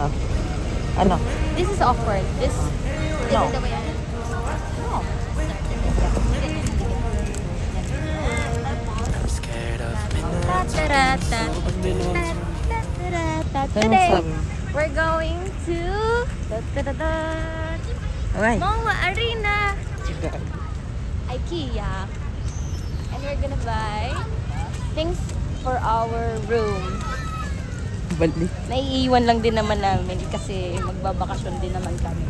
Ah. Ano? This is awkward. This No. the way I... No. Today, we're going to Alright. Mongwa Arena, IKEA, and we're gonna buy things for our room. Balik. Naiiwan lang din naman namin kasi magbabakasyon din naman kami.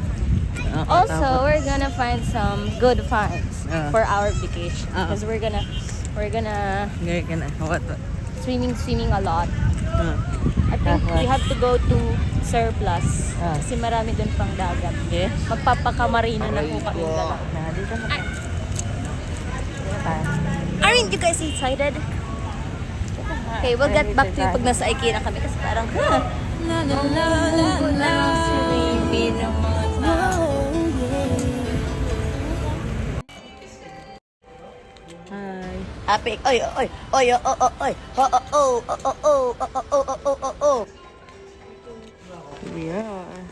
Also, we're gonna find some good finds for our vacation because we're gonna Ngayon ka na. What? swimming a lot. I think we have to go to Surplus kasi marami dun pang dagat. Yes. Magpapakamarino na po kami dalawa. Dito na. Aren't you guys excited? Okay, we'll get back to you pag nasa IKEA na kami kasi parang Hi. Apik, oy, oy, oy, oy, oy, oy, oh, oh, oh, oh, oh, oh, oh, oh, oh, oh, oh. Here we are.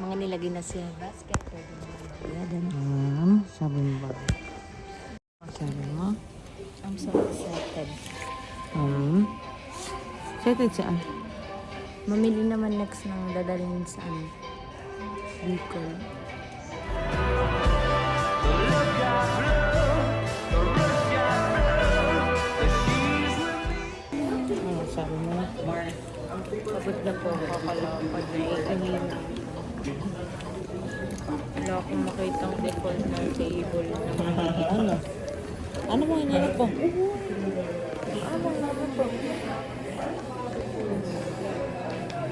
mga nilagay na siya basket. Sabi mo ba? Sabi mo? I'm so excited. Excited saan? Mamili naman next ng dadalhin sa Bicol. Ano sabi mo? Pagod na po, kakalapad na ikanina. Wala akong makitang default ng table na Ano? Ano mo hinanap po?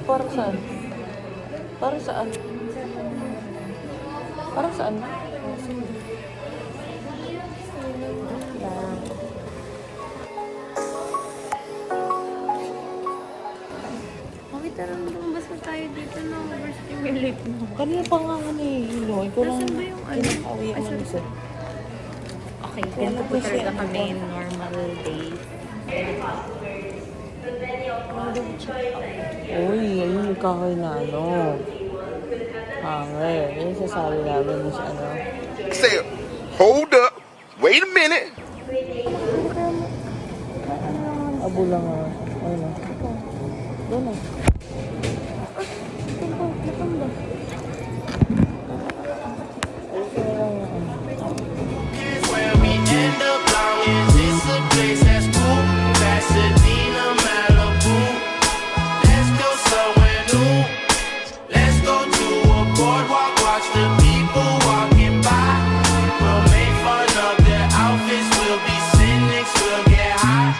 Para saan? Para saan? Para saan? Mami, tara lumabas na tayo dito na first minute mo. Kanina pa nga ano eh. Ikaw lang Nasaan ba yung ano? kinakawi ang ano sir. Okay, ganito po talaga kami normal day. Uy, ayun yung kahoy na ano. Hanger. Yung sasabi namin sa ano. Say, hold up, wait a minute. Abo lang nga. Ayun na. Doon na. Where we end up long is this a place that's cool? Pasadena, Malibu. Let's go somewhere new. Let's go to a boardwalk, watch the people walking by. We'll make fun of their outfits, we'll be cynics, we'll get high.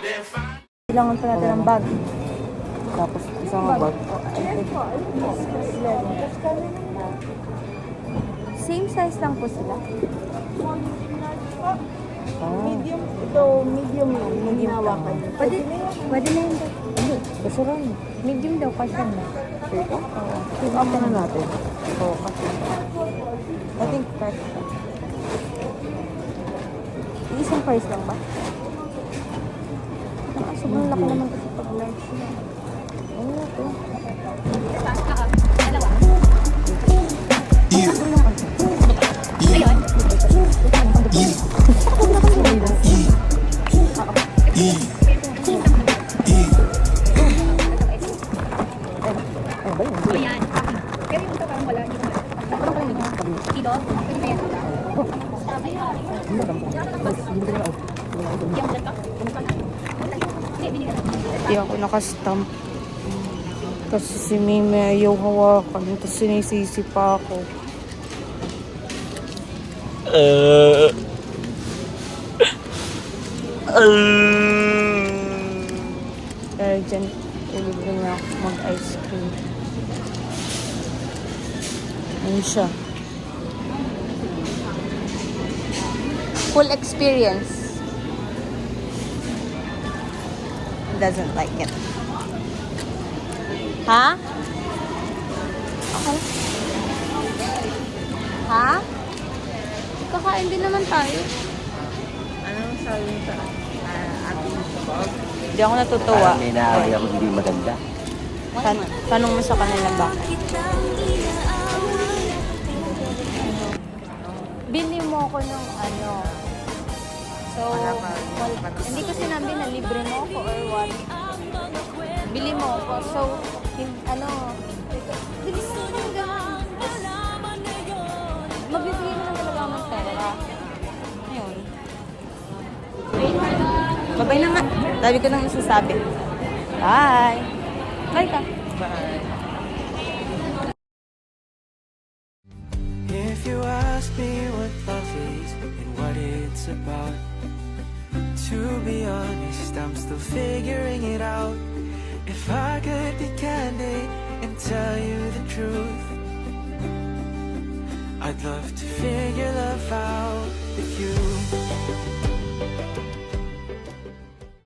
Then find Kailangan pa natin ng bag. Tapos isang bag. Same size lang po sila. Medium, ito, medium lang, medium hawakan. Pwede na yun. Basta rin. Medium daw kasi na. Tignan muna natin. Oo, kasi. I think perfect. Isang price lang ba? Sobrang laki naman kasi pag large na. Oo, ito. Hindi ako nakastamp. Kasi si Mime ayaw hawakan. Tapos sinisisi pa ako. Pero dyan, ilibre niya ako mag-ice cream. Ayun siya. Full experience. Doesn't like it. Ha? Okay. Ha? Kakain din naman tayo. Hindi ako natutuwa. May naabi ako hindi maganda. Tanong mo sa kanila bakit. Bili mo ako ng ano. So, hindi ko sinabi na libre mo ako or what. Bili mo ako. So, ano, bili mo ako ng gano'n. Magbibigay mo lang talaga ako ng pera. Ayun. Babay na nga. Dami ko nang nasasabi. Bye! Bye ka. If you ask me what love is and what it's about, to be honest, I'm still figuring it out. If I could be candid and tell you the truth, I'd love to figure love out with you.